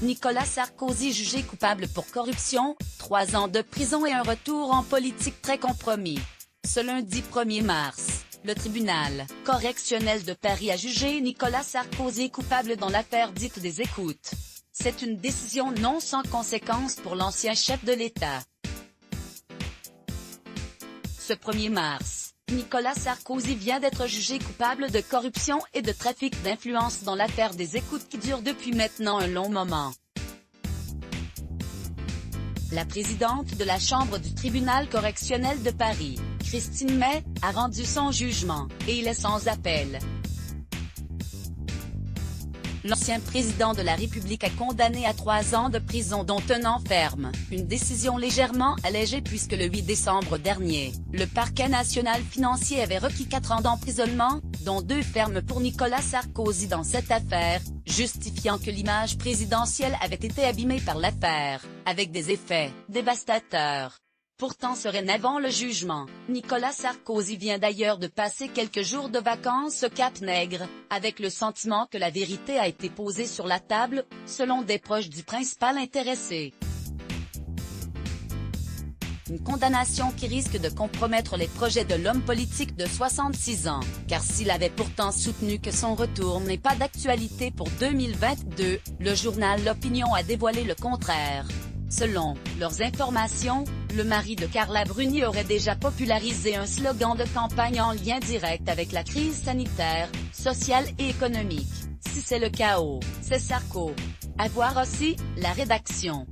Nicolas Sarkozy jugé coupable pour corruption, 3 ans de prison et un retour en politique très compromis. Ce lundi 1er mars, le tribunal correctionnel de Paris a jugé Nicolas Sarkozy coupable dans l'affaire dite des écoutes. C'est une décision non sans conséquence pour l'ancien chef de l'État. Ce 1er mars, Nicolas Sarkozy vient d'être jugé coupable de corruption et de trafic d'influence dans l'affaire des écoutes qui dure depuis maintenant un long moment. La présidente de la Chambre du tribunal correctionnel de Paris, Christine May, a rendu son jugement, et il est sans appel. L'ancien président de la République a condamné à 3 ans de prison dont 1 an ferme, une décision légèrement allégée puisque le 8 décembre dernier, le parquet national financier avait requis 4 ans d'emprisonnement, dont 2 fermes pour Nicolas Sarkozy dans cette affaire, justifiant que l'image présidentielle avait été abîmée par l'affaire, avec des effets dévastateurs. Pourtant sereinement le jugement, Nicolas Sarkozy vient d'ailleurs de passer quelques jours de vacances au Cap-Nègre, avec le sentiment que la vérité a été posée sur la table, selon des proches du principal intéressé. Une condamnation qui risque de compromettre les projets de l'homme politique de 66 ans, car s'il avait pourtant soutenu que son retour n'est pas d'actualité pour 2022, le journal L'Opinion a dévoilé le contraire. Selon leurs informations, le mari de Carla Bruni aurait déjà popularisé un slogan de campagne en lien direct avec la crise sanitaire, sociale et économique. Si c'est le chaos, c'est Sarko. À voir aussi, la rédaction.